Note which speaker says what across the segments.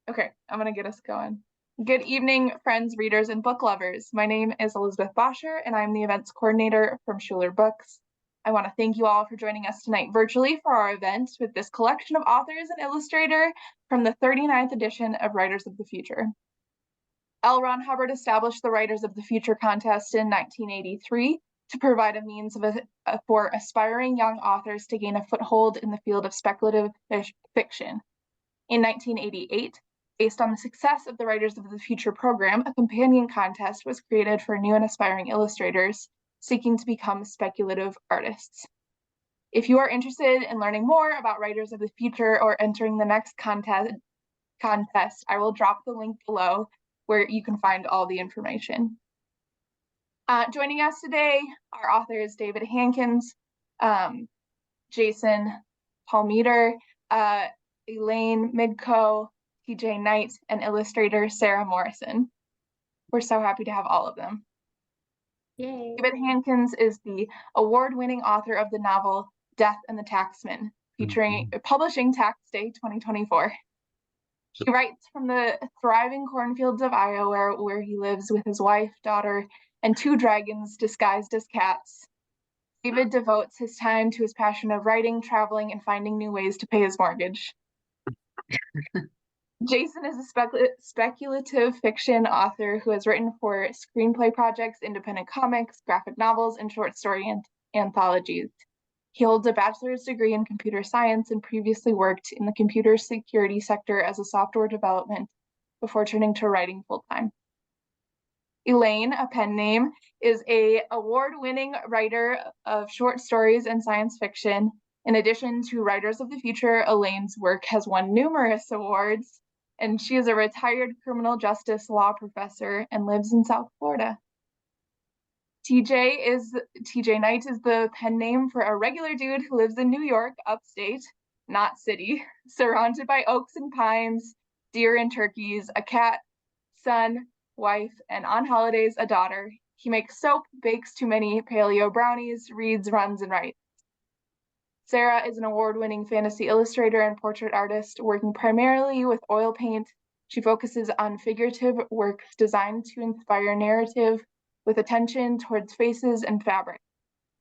Speaker 1: Okay, I'm gonna get us going. Good evening, friends, readers, and book lovers. My name is Elizabeth Boscher, and I'm the events coordinator from Schuler Books. I want to thank you all for joining us tonight virtually for our event with this collection of authors and illustrator from the 39th edition of Writers of the Future. L. Ron Hubbard established the Writers of the Future contest in 1983 to provide a means for aspiring young authors to gain a foothold in the field of speculative fiction. In 1988, based on the success of the Writers of the Future program, a companion contest was created for new and aspiring illustrators seeking to become speculative artists. If you are interested in learning more about Writers of the Future or entering the next contest, I will drop the link below where you can find all the information. Joining us today are authors David Hankins, Jason Palmeter, Elaine Midco, TJ Knight, and illustrator Sarah Morrison. We're so happy to have all of them.
Speaker 2: Yay.
Speaker 1: David Hankins is the award-winning author of the novel Death and the Taxman, publishing Tax Day 2024. He writes from the thriving cornfields of Iowa, where he lives with his wife, daughter, and 2 dragons disguised as cats. David devotes his time to his passion of writing, traveling, and finding new ways to pay his mortgage. Jason is a speculative fiction author who has written for screenplay projects, independent comics, graphic novels, and short story anthologies. He holds a bachelor's degree in computer science and previously worked in the computer security sector as a software development before turning to writing full-time. Elaine, a pen name, is an award-winning writer of short stories and science fiction. In addition to Writers of the Future, Elaine's work has won numerous awards, and she is a retired criminal justice law professor and lives in South Florida. TJ Knight is the pen name for a regular dude who lives in New York, upstate, not city, surrounded by oaks and pines, deer and turkeys, a cat, son, wife, and on holidays, a daughter. He makes soap, bakes too many paleo brownies, reads, runs, and writes. Sarah is an award-winning fantasy illustrator and portrait artist working primarily with oil paint. She focuses on figurative works designed to inspire narrative with attention towards faces and fabric.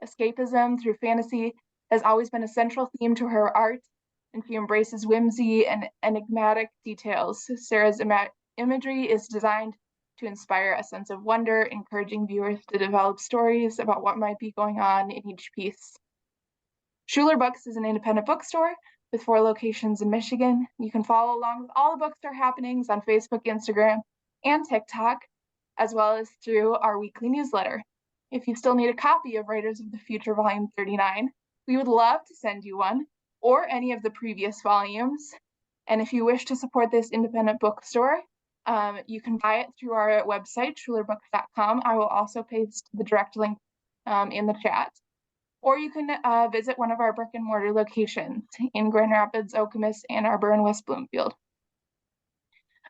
Speaker 1: Escapism through fantasy has always been a central theme to her art, and she embraces whimsy and enigmatic details. Sarah's imagery is designed to inspire a sense of wonder, encouraging viewers to develop stories about what might be going on in each piece. Schuler Books is an independent bookstore with 4 locations in Michigan. You can follow along with all the bookstore happenings on Facebook, Instagram, and TikTok, as well as through our weekly newsletter. If you still need a copy of Writers of the Future Volume 39, we would love to send you one, or any of the previous volumes. And if you wish to support this independent bookstore, you can buy it through our website, schulerbooks.com. I will also paste the direct link in the chat. Or you can visit one of our brick and mortar locations in Grand Rapids, Okemos, Ann Arbor, and West Bloomfield.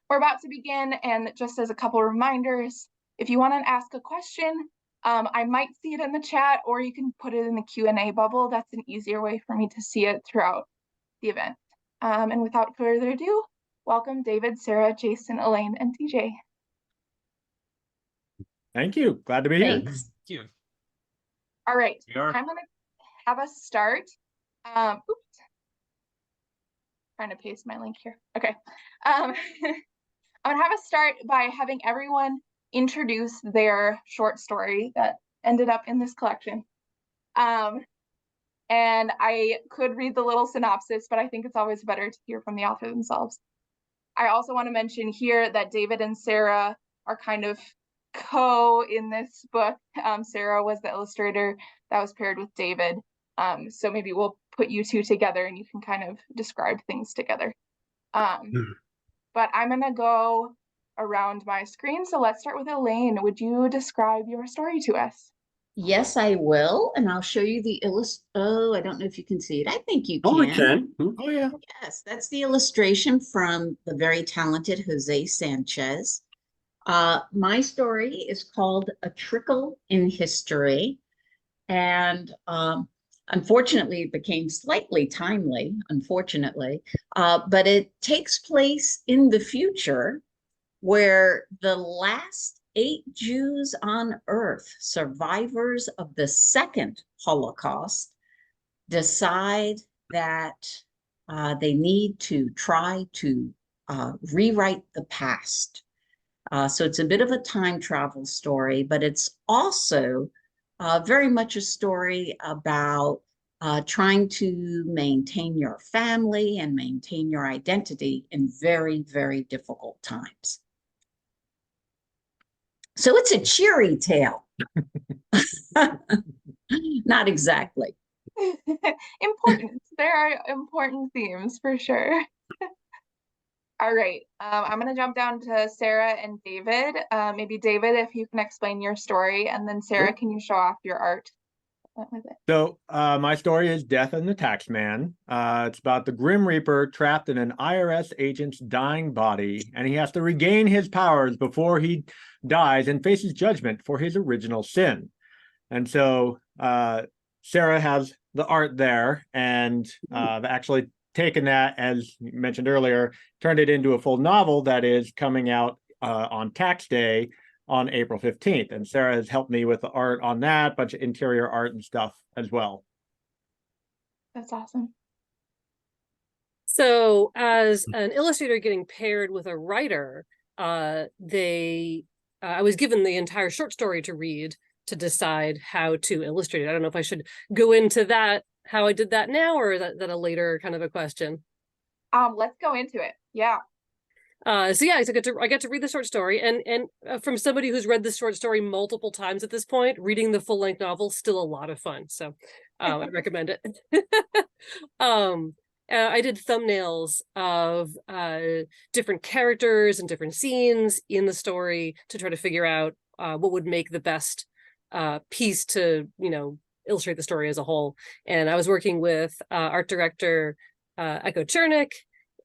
Speaker 1: We're about to begin, and just as a couple reminders, if you want to ask a question, I might see it in the chat, or you can put it in the Q&A bubble. That's an easier way for me to see it throughout the event. And without further ado, welcome David, Sarah, Jason, Elaine, and TJ.
Speaker 3: Thank you. Glad to be here.
Speaker 2: Thanks.
Speaker 4: Thank you.
Speaker 1: All right,
Speaker 4: We are.
Speaker 1: I'm going to have us start. Oops. Trying to paste my link here. Okay. I'm going to have us start by having everyone introduce their short story that ended up in this collection. And I could read the little synopsis, but I think it's always better to hear from the author themselves. I also want to mention here that David and Sarah are kind of in this book. Sarah was the illustrator that was paired with David. So maybe we'll put you 2 together and you can kind of describe things together. But I'm going to go around my screen. So let's start with Elaine. Would you describe your story to us?
Speaker 2: Yes, I will. And I'll show you the I don't know if you can see it. I think you can.
Speaker 3: Oh, we can. Oh, yeah.
Speaker 2: Yes, that's the illustration from the very talented Jose Sanchez. My story is called A Trickle in History. And Unfortunately, it became slightly timely, unfortunately, but it takes place in the future where the last 8 Jews on earth, survivors of the second Holocaust, decide that they need to try to rewrite the past. So it's a bit of a time travel story, but it's also very much a story about trying to maintain your family and maintain your identity in very, very difficult times. So it's a cheery tale. Not exactly.
Speaker 1: Important. There are important themes for sure. All right. I'm going to jump down to Sarah and David. Maybe David, if you can explain your story, and then Sarah,
Speaker 3: Sure.
Speaker 1: can you show off your art with it?
Speaker 3: So my story is Death and the Taxman. It's about the Grim Reaper trapped in an IRS agent's dying body, and he has to regain his powers before he dies and faces judgment for his original sin. And so Sarah has the art there, and I've actually taken that, as you mentioned earlier, turned it into a full novel that is coming out on tax day on April 15th. And Sarah has helped me with the art on that, bunch of interior art and stuff as well.
Speaker 1: That's awesome.
Speaker 4: So as an illustrator getting paired with a writer, I was given the entire short story to read to decide how to illustrate it. I don't know if I should go into that, how I did that now, or is that a later kind of a question?
Speaker 1: Let's go into it. Yeah.
Speaker 4: So yeah, I get to read the short story, and from somebody who's read this short story multiple times at this point, reading the full length novel still a lot of fun. So I recommend it. I did thumbnails of different characters and different scenes in the story to try to figure out what would make the best piece to, illustrate the story as a whole. And I was working with art director Chernik,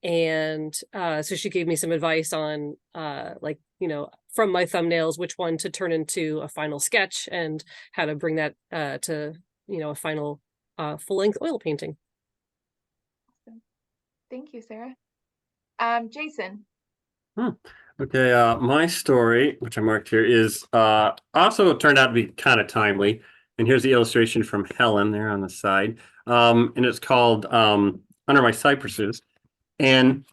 Speaker 4: and so she gave me some advice on from my thumbnails which one to turn into a final sketch and how to bring that to a final full-length oil painting.
Speaker 1: Thank you, Sarah. Jason.
Speaker 5: Okay, my story, which I marked here, is also turned out to be kind of timely. And here's the illustration from Helen there on the side. And it's called Under My Cypresses. And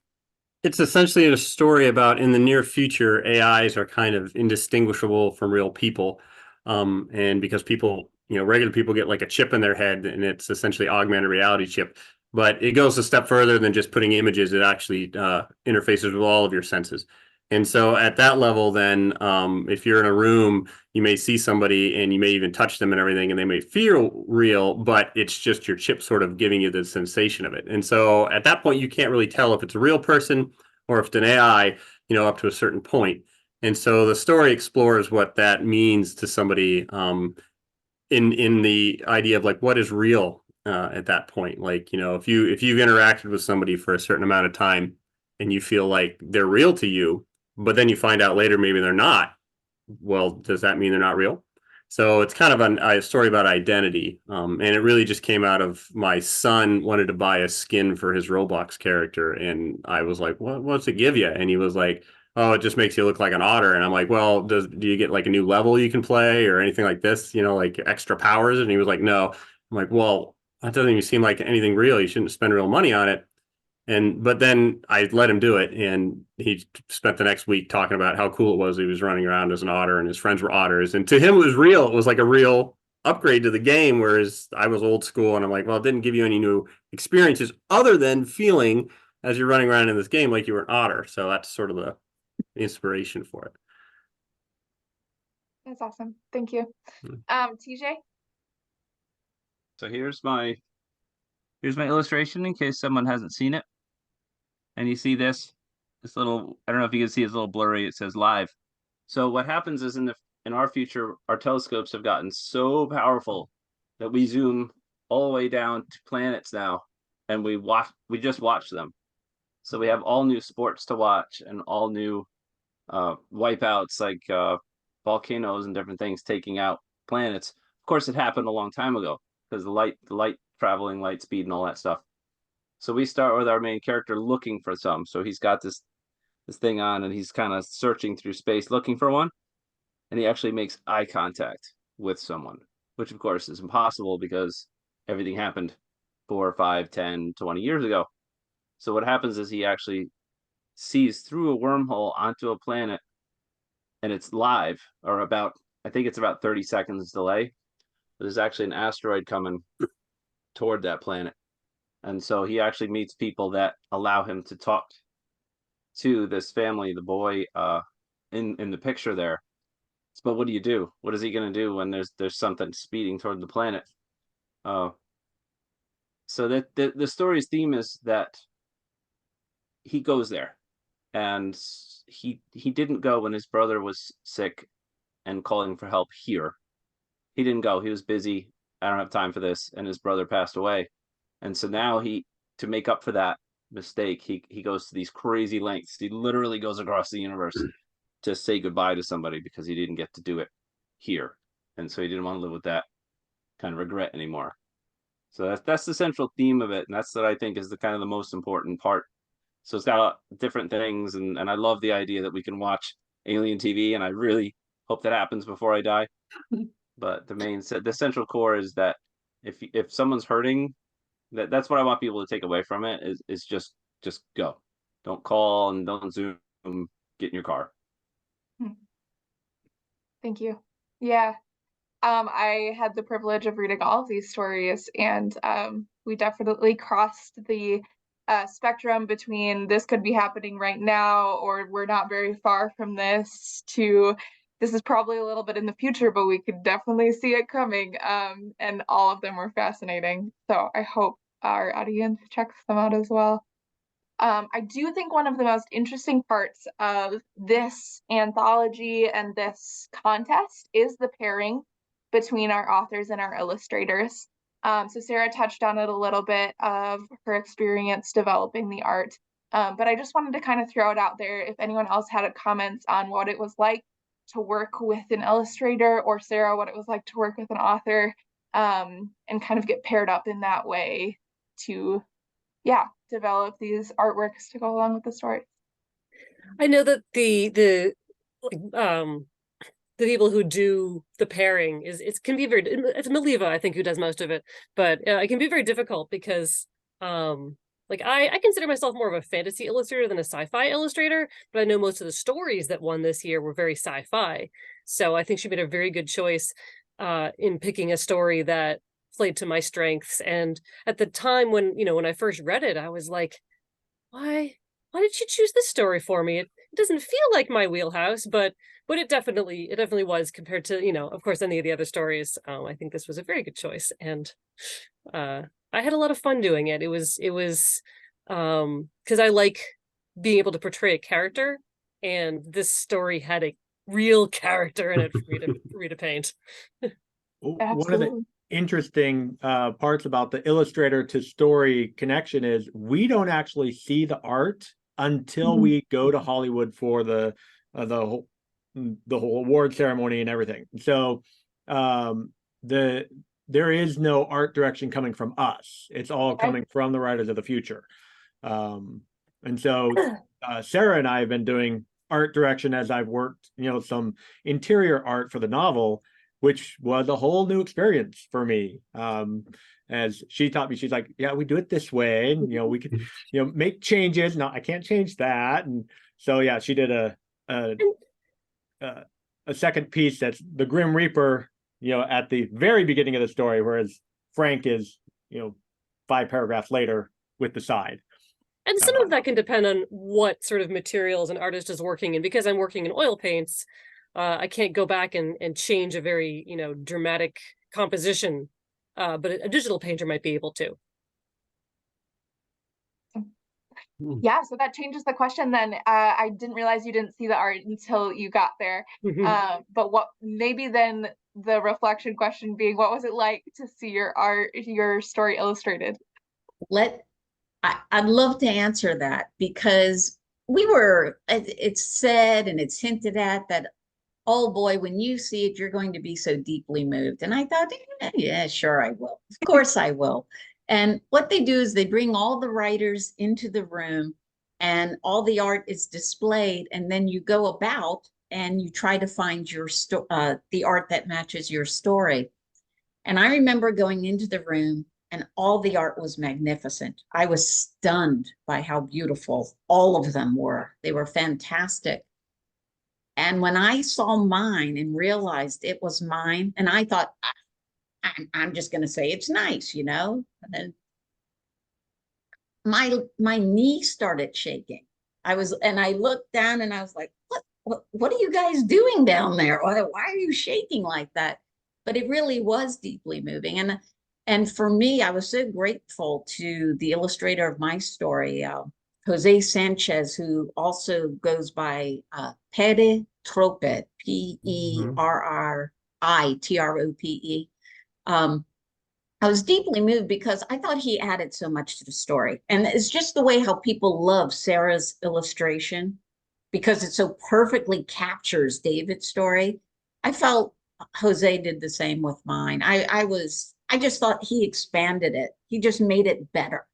Speaker 5: it's essentially a story about, in the near future, AIs are kind of indistinguishable from real people. And because people, regular people get like a chip in their head, and it's essentially augmented reality chip. But it goes a step further than just putting images. It actually interfaces with all of your senses. And so at that level, then if you're in a room, you may see somebody and you may even touch them and everything, and they may feel real, but it's just your chip sort of giving you the sensation of it. And so at that point, you can't really tell if it's a real person or if it's an AI, up to a certain point. And so the story explores what that means to somebody in the idea of like, what is real at that point? Like, if you've interacted with somebody for a certain amount of time and you feel like they're real to you, but then you find out later maybe they're not, well, does that mean they're not real? So it's kind of a story about identity. And it really just came out of my son wanted to buy a skin for his Roblox character. And I was like, what's it give you? And he was like, oh, it just makes you look like an otter. And I'm like, well, do you get like a new level you can play or anything like this, like extra powers? And he was like, no. I'm like, well, that doesn't even seem like anything real. You shouldn't spend real money on it. But then I let him do it, and he spent the next week talking about how cool it was. He was running around as an otter, and his friends were otters. And to him, it was real. It was like a real upgrade to the game, whereas I was old school, and I'm like, well, it didn't give you any new experiences other than feeling as you're running around in this game like you were an otter. So that's sort of the inspiration for it.
Speaker 1: That's awesome. Thank you. TJ?
Speaker 6: So here's my illustration in case someone hasn't seen it. And you see this little, I don't know if you can see, it's a little blurry. It says live. So what happens is in our future, our telescopes have gotten so powerful that we zoom all the way down to planets now, and we just watch them. So we have all new sports to watch and all new wipeouts, like volcanoes and different things taking out planets. Of course, it happened a long time ago, because the light traveling, light speed, and all that stuff. So we start with our main character looking for some. So he's got this thing on, and he's kind of searching through space looking for one, and he actually makes eye contact with someone, which of course is impossible because everything happened 4, 5, 10, 20 years ago. So what happens is he actually sees through a wormhole onto a planet, and it's live, or about, I think it's about 30 seconds delay. There's actually an asteroid coming toward that planet. And so he actually meets people that allow him to talk to this family, the boy in the picture there. But what do you do? What is he going to do when there's something speeding toward the planet? So that the story's theme is that he goes there, and he didn't go when his brother was sick and calling for help here. He didn't go. He was busy. I don't have time for this, and his brother passed away. And so now to make up for that mistake, he goes to these crazy lengths. He literally goes across the universe to say goodbye to somebody because he didn't get to do it here. And so he didn't want to live with that kind of regret anymore. So that's the central theme of it. And that's what I think is the kind of the most important part. So it's got different things. And I love the idea that we can watch alien TV, and I really hope that happens before I die. But the central core is that if someone's hurting, that's what I want people to take away from it is just go. Don't call and don't Zoom, get in your car.
Speaker 1: Thank you. Yeah. I had the privilege of reading all of these stories, and we definitely crossed the spectrum between this could be happening right now, or we're not very far from this, to this is probably a little bit in the future, but we could definitely see it coming. And all of them were fascinating. So I hope our audience checks them out as well. I do think one of the most interesting parts of this anthology and this contest is the pairing between our authors and our illustrators. So Sarah touched on it a little bit of her experience developing the art, but I just wanted to kind of throw it out there if anyone else had comments on what it was like to work with an illustrator, or Sarah, what it was like to work with an author, and kind of get paired up in that way to, develop these artworks to go along with the story.
Speaker 4: I know that the people who do the pairing it can be it's Maliva, I think, who does most of it, but it can be very difficult because like I consider myself more of a fantasy illustrator than a sci-fi illustrator, but I know most of the stories that won this year were very sci-fi. So I think she made a very good choice in picking a story that played to my strengths. And at the time when I first read it, I was like, why did you choose this story for me? It doesn't feel like my wheelhouse, but it definitely was compared to, of course, any of the other stories. I think this was a very good choice, and I had a lot of fun doing it. It was because I like being able to portray a character, and this story had a real character in it for me to paint.
Speaker 3: One of the interesting parts about the illustrator to story connection is we don't actually see the art until we go to Hollywood for the whole award ceremony and everything. So there is no art direction coming from us. It's all coming from the writers of the future. And so Sarah and I have been doing art direction as I've worked, some interior art for the novel, which was a whole new experience for me. As she taught me, she's like, yeah, we do it this way. And, we could, make changes. No, I can't change that. And so, yeah, she did a second piece that's the Grim Reaper, at the very beginning of the story, whereas Frank is, 5 paragraphs later with the side.
Speaker 4: And some of that can depend on what sort of materials an artist is working in. Because I'm working in oil paints, I can't go back and change a very, dramatic composition, but a digital painter might be able to.
Speaker 1: Yeah, so that changes the question then. I didn't realize you didn't see the art until you got there. But what maybe then the reflection question being, what was it like to see your story illustrated?
Speaker 2: I'd love to answer that, because it's said and it's hinted at that oh boy, when you see it, you're going to be so deeply moved. And I thought, yeah, sure, I will. Of course I will. And what they do is they bring all the writers into the room and all the art is displayed. And then you go about and you try to find the art that matches your story. And I remember going into the room and all the art was magnificent. I was stunned by how beautiful all of them were. They were fantastic. And when I saw mine and realized it was mine, and I thought, I'm just going to say it's nice, you know, and my knee started shaking. And I looked down and I was like, what are you guys doing down there? Why are you shaking like that? But it really was deeply moving. And for me, I was so grateful to the illustrator of my story, Jose Sanchez, who also goes by Pere Trope, Perritrope. I was deeply moved because I thought he added so much to the story. And it's just the way how people love Sarah's illustration because it so perfectly captures David's story. I felt Jose did the same with mine. I just thought he expanded it. He just made it better.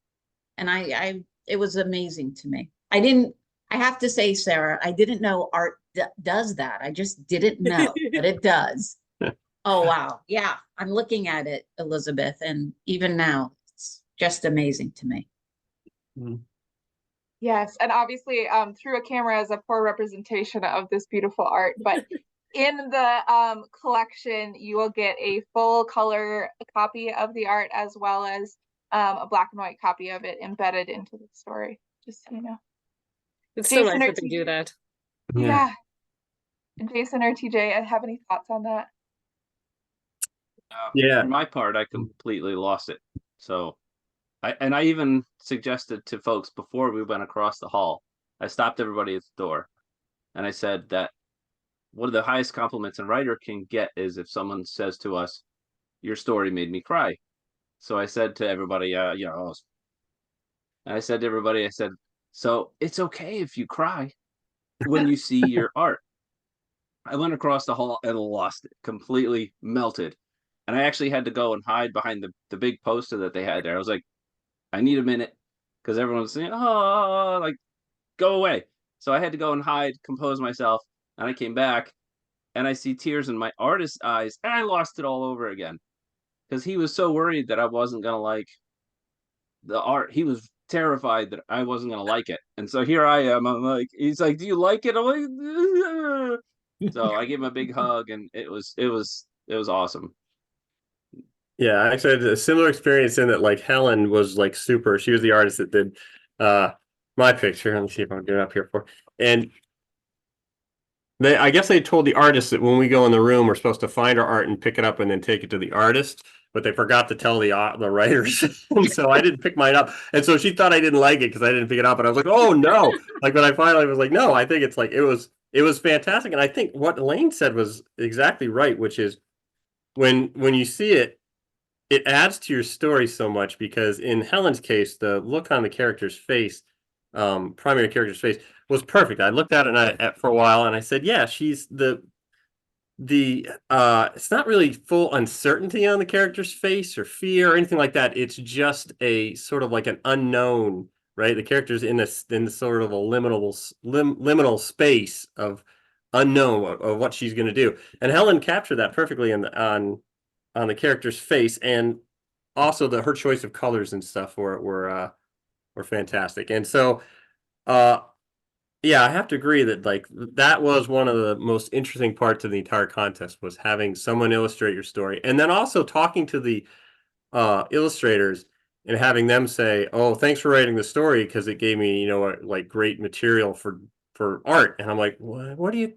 Speaker 2: And it was amazing to me. I have to say, Sarah, I didn't know art does that. I just didn't know, but it does. Oh, wow. Yeah, I'm looking at it, Elizabeth, and even now, it's just amazing to me.
Speaker 1: Yes, and obviously, through a camera is a poor representation of this beautiful art, but in the collection, you will get a full color copy of the art as well as a black and white copy of it embedded into the story, just so you know.
Speaker 4: It's so nice that they do that.
Speaker 1: Yeah. Jason or TJ, have any thoughts on that?
Speaker 6: For my part, I completely lost it. So, I even suggested to folks before we went across the hall, I stopped everybody at the door and I said that one of the highest compliments a writer can get is if someone says to us, your story made me cry. So I said to everybody, and I said to everybody, I said, so it's okay if you cry when you see your art. I went across the hall and lost it, completely melted. And I actually had to go and hide behind the big poster that they had there. I was like, I need a minute because everyone was saying, oh, like, go away. So I had to go and hide, compose myself. And I came back and I see tears in my artist's eyes and I lost it all over again because he was so worried that I wasn't going to like the art. He was terrified that I wasn't going to like it. And so here I am. I'm like, he's like, do you like it? I'm like, so I gave him a big hug and it was awesome.
Speaker 5: Yeah, I actually had a similar experience in that, like, Helen was like super. She was the artist that did my picture. Let me see if I can get it up here for. And I guess they told the artist that when we go in the room, we're supposed to find our art and pick it up and then take it to the artist. But they forgot to tell the writers, and so I didn't pick mine up. And so she thought I didn't like it because I didn't pick it up. And I was like, oh no! Like when I finally was like, no, I think it's like it was fantastic. And I think what Elaine said was exactly right, which is when you see it. It adds to your story so much because in Helen's case, the look on the character's face, primary character's face, was perfect. I looked at it for a while and I said, yeah, she's it's not really full uncertainty on the character's face or fear or anything like that. It's just a sort of like an unknown, right? The character's in sort of a liminal space of unknown of what she's going to do. And Helen captured that perfectly on the character's face, and also her choice of colors and stuff were fantastic. And so, yeah, I have to agree that like that was one of the most interesting parts of the entire contest was having someone illustrate your story, and then also talking to the illustrators and having them say, "Oh, thanks for writing the story because it gave me, like great material for art." And I'm like, "What do you?"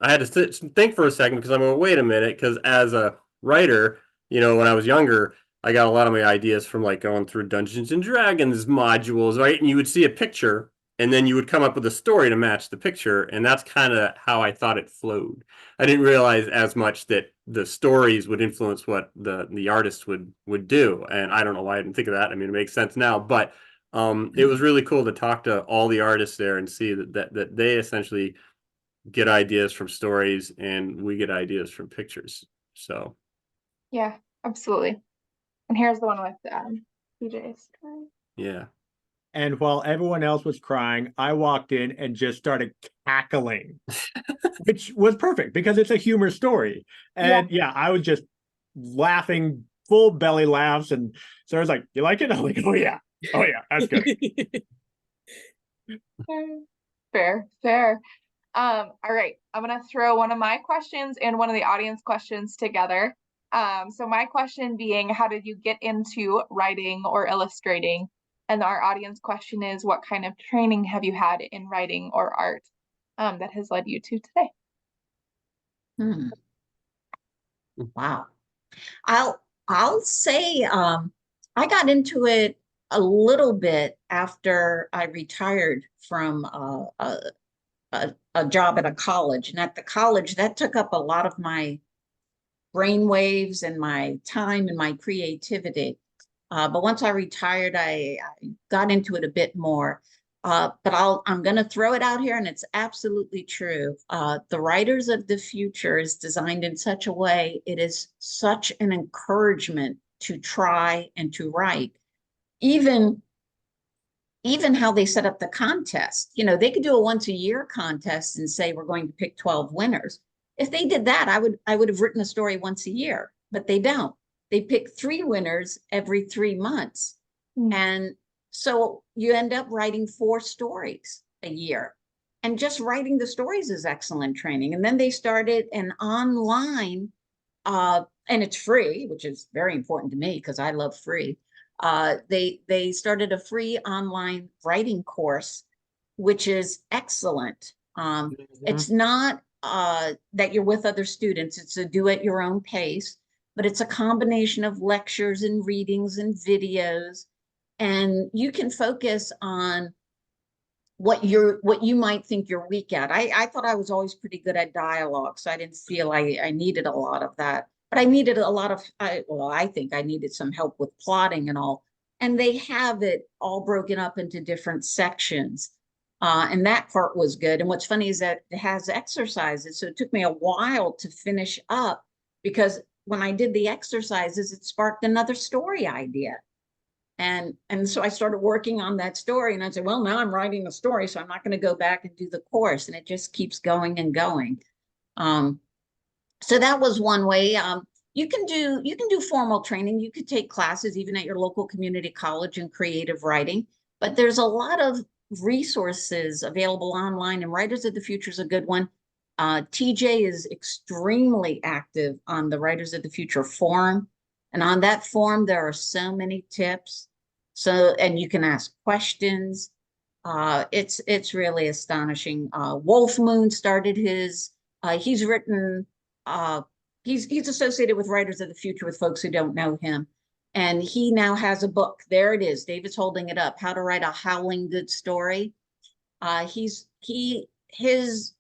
Speaker 5: I had to think for a second because I'm like, wait a minute, because as a writer, when I was younger, I got a lot of my ideas from like going through Dungeons and Dragons modules, right? And you would see a picture and then you would come up with a story to match the picture. And that's kind of how I thought it flowed. I didn't realize as much that the stories would influence what the artist would do. And I don't know why I didn't think of that. I mean, it makes sense now, but it was really cool to talk to all the artists there and see that they essentially get ideas from stories, and we get ideas from pictures. So
Speaker 1: Yeah, absolutely. And here's the one with PJ's story.
Speaker 5: yeah.
Speaker 3: And while everyone else was crying, I walked in and just started cackling, which was perfect because it's a humor story. And yeah, I was just laughing, full belly laughs. And Sarah's like, "You like it?" I'm like, "Oh yeah. Oh yeah, that's good."
Speaker 1: Fair. All right, I'm gonna throw one of my questions and one of the audience questions together. So my question being, how did you get into writing or illustrating? And our audience question is, what kind of training have you had in writing or art that has led you to today?
Speaker 2: Wow. I'll say I got into it a little bit after I retired from a job at a college. And at the college, that took up a lot of my brain waves and my time and my creativity. But once I retired, I got into it a bit more. But I'm going to throw it out here, and it's absolutely true. The Writers of the Future is designed in such a way, it is such an encouragement to try and to write. Even how they set up the contest, they could do a once a year contest and say, we're going to pick 12 winners. If they did that, I would have written a story once a year, but they don't. They pick 3 winners every 3 months. And so you end up writing 4 stories a year. And just writing the stories is excellent training. And then they started an online, and it's free, which is very important to me because I love free. They started a free online writing course, which is excellent. It's not that you're with other students. It's a do at your own pace, but it's a combination of lectures and readings and videos. And you can focus on what you might think you're weak at. I thought I was always pretty good at dialogue, so I didn't feel I needed a lot of that. But I needed a lot of, I think I needed some help with plotting and all. And they have it all broken up into different sections. And that part was good. And what's funny is that it has exercises. So it took me a while to finish up because when I did the exercises, it sparked another story idea. And so I started working on that story, and I said, well, now I'm writing a story, so I'm not going to go back and do the course. And it just keeps going and going. So that was one way. You can do formal training. You could take classes even at your local community college in creative writing, but there's a lot of resources available online, and Writers of the Future is a good one. TJ is extremely active on the Writers of the Future forum. And on that forum, there are so many tips. So, and you can ask questions. It's really astonishing. Wolf Moon started his, he's written, he's associated with Writers of the Future with folks who don't know him. And he now has a book. There it is. David's holding it up. How to Write a Howling Good Story. His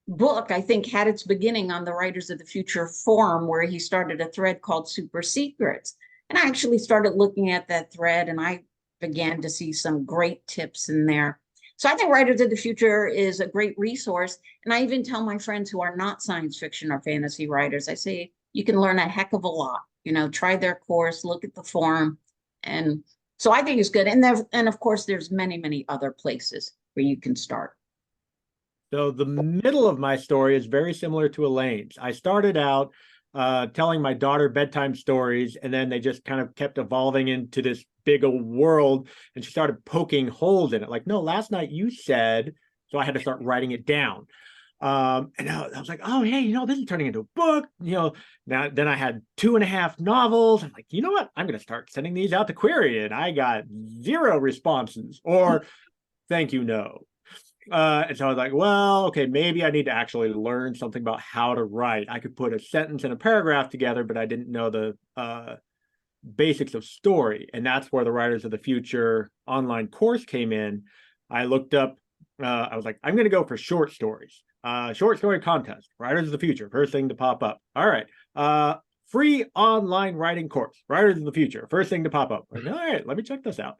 Speaker 2: book, I think, had its beginning on the Writers of the Future forum, where he started a thread called Super Secrets. And I actually started looking at that thread, and I began to see some great tips in there. So I think Writers of the Future is a great resource. And I even tell my friends who are not science fiction or fantasy writers, I say, you can learn a heck of a lot. Try their course, look at the forum. And so I think it's good. And of course, there's many, many other places where you can start.
Speaker 3: So the middle of my story is very similar to Elaine's. I started out telling my daughter bedtime stories, and then they just kind of kept evolving into this big old world, and she started poking holes in it. Like, no, last night you said, so I had to start writing it down. And I was like, oh, hey, this is turning into a book. Then I had 2.5 novels. I'm like, you know what? I'm going to start sending these out to query, and I got 0 responses or thank you, no. And so I was like, well, okay, maybe I need to actually learn something about how to write. I could put a sentence and a paragraph together, but I didn't know the basics of story. And that's where the Writers of the Future online course came in. I looked up, I was like, I'm going to go for short stories. Short story contest, Writers of the Future, first thing to pop up. All right. Free online writing course, Writers of the Future, first thing to pop up. Like, all right, let me check this out.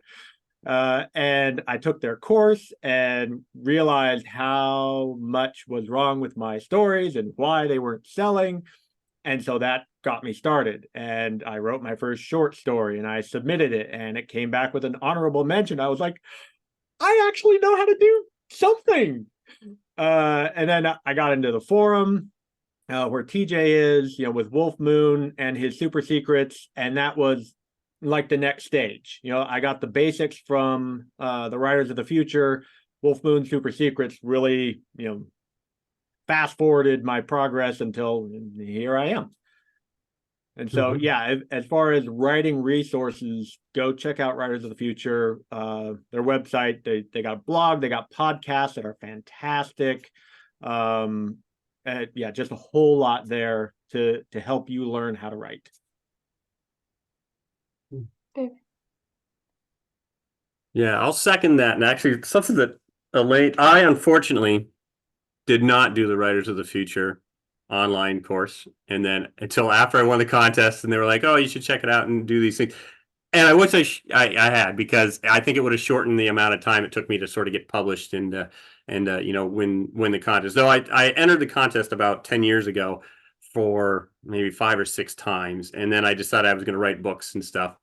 Speaker 3: And I took their course and realized how much was wrong with my stories and why they weren't selling. And so that got me started. And I wrote my first short story and I submitted it and it came back with an honorable mention. I was like, I actually know how to do something. And then I got into the forum where TJ is, with Wolf Moon and his super secrets. And that was like the next stage. I got the basics from the Writers of the Future. Wolf Moon super secrets really, fast forwarded my progress until here I am. And so, yeah, as far as writing resources, go check out Writers of the Future. Their website, they got a blog, they got podcasts that are fantastic. Yeah, just a whole lot there to help you learn how to write.
Speaker 5: Yeah, I'll second that. And actually, something that I unfortunately did not do the Writers of the Future online course. And then until after I won the contest and they were like, oh, you should check it out and do these things. And I wish I had, because I think it would have shortened the amount of time it took me to sort of get published and win the contest. Though I entered the contest about 10 years ago for maybe 5 or 6 times. And then I decided I was going to write books and stuff.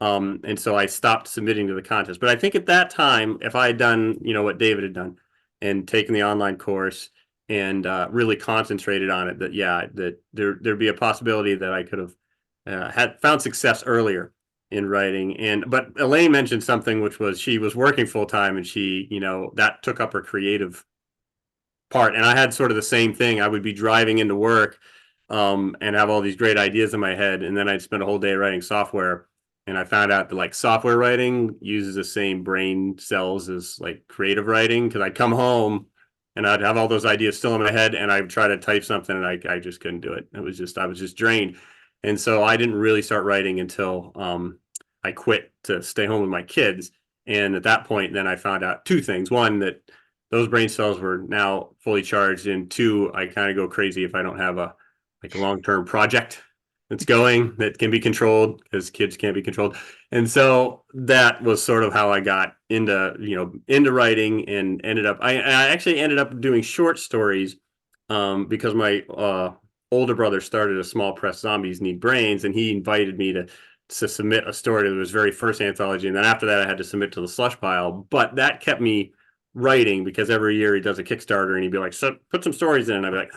Speaker 5: And so I stopped submitting to the contest. But I think at that time, if I had done, what David had done and taken the online course and really concentrated on it, that there'd be a possibility that I could have had found success earlier in writing. But Elaine mentioned something, which was she was working full time and she, that took up her creative part. And I had sort of the same thing. I would be driving into work and have all these great ideas in my head. And then I'd spend a whole day writing software. And I found out that like software writing uses the same brain cells as like creative writing, because I'd come home and I'd have all those ideas still in my head and I'd try to type something and I just couldn't do it. I was just drained. And so I didn't really start writing until I quit to stay home with my kids. And at that point, then I found out 2 things. One, that those brain cells were now fully charged. And 2, I kind of go crazy if I don't have a long-term project that's going that can be controlled, because kids can't be controlled. And so that was sort of how I got into writing, and I actually ended up doing short stories because my older brother started a small press, Zombies Need Brains, and he invited me to submit a story to his very first anthology. And then after that, I had to submit to the slush pile. But that kept me writing, because every year he does a Kickstarter and he'd be like, so put some stories in. And I'd be like,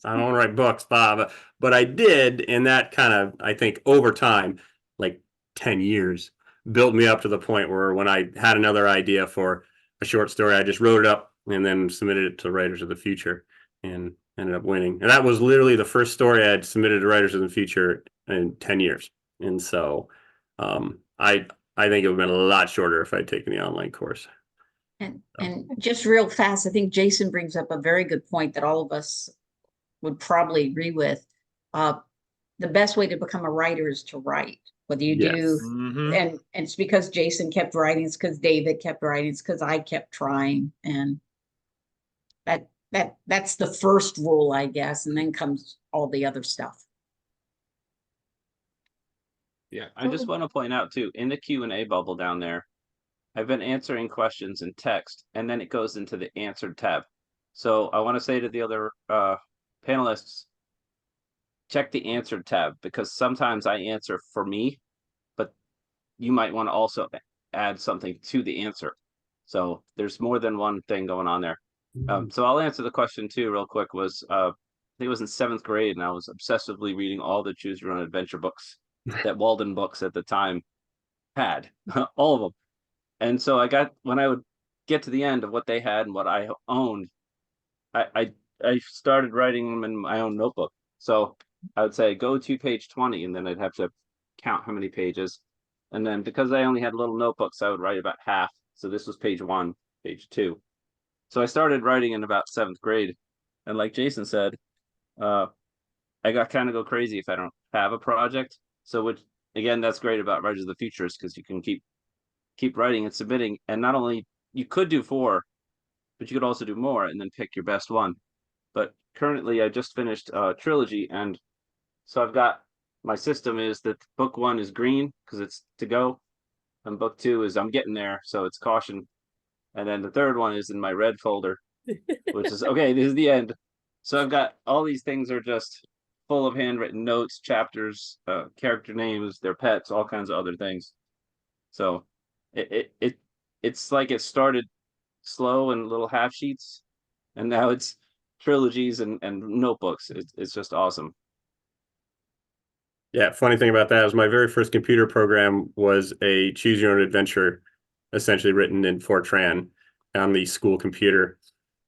Speaker 5: I don't want to write books, Bob. But I did. And that kind of, I think over time, like 10 years, built me up to the point where when I had another idea for a short story, I just wrote it up and then submitted it to Writers of the Future and ended up winning. And that was literally the first story I had submitted to Writers of the Future in 10 years. And so I think it would have been a lot shorter if I'd taken the online course.
Speaker 2: And just real fast, I think Jason brings up a very good point that all of us would probably agree with. The best way to become a writer is to write. Whether you do, and it's because Jason kept writing, it's because David kept writing, it's because I kept trying, and that's the first rule, I guess, and then comes all the other stuff.
Speaker 6: Yeah, I just want to point out too, in the Q&A bubble down there, I've been answering questions in text, and then it goes into the answered tab. So I want to say to the other panelists, check the answered tab, because sometimes I answer for me, but you might want to also add something to the answer. So there's more than one thing going on there. So I'll answer the question too real quick. Was I think it was in 7th grade, and I was obsessively reading all the Choose Your Own Adventure books that Walden Books at the time had, all of them. And so when I would get to the end of what they had and what I owned, I started writing them in my own notebook. So I would say go to page 20, and then I'd have to count how many pages. And then because I only had little notebooks, I would write about half. So this was page 1, page 2. So I started writing in about 7th grade. And like Jason said, I got kind of go crazy if I don't have a project. So which, again, that's great about Writers of the Future, because you can keep writing and submitting. And not only you could do 4, but you could also do more and then pick your best one. But currently I just finished a trilogy, and so I've got, my system is that book 1 is green because it's to go, And book 2 is I'm getting there, so it's caution. And then the third one is in my red folder, which is okay, this is the end. So I've got all these things are just full of handwritten notes, chapters, character names, their pets, all kinds of other things. So it's like it started slow and little half sheets, and now it's trilogies and notebooks. It's just awesome.
Speaker 5: Yeah, funny thing about that is my very first computer program was a choose your own adventure, essentially written in Fortran on the school computer.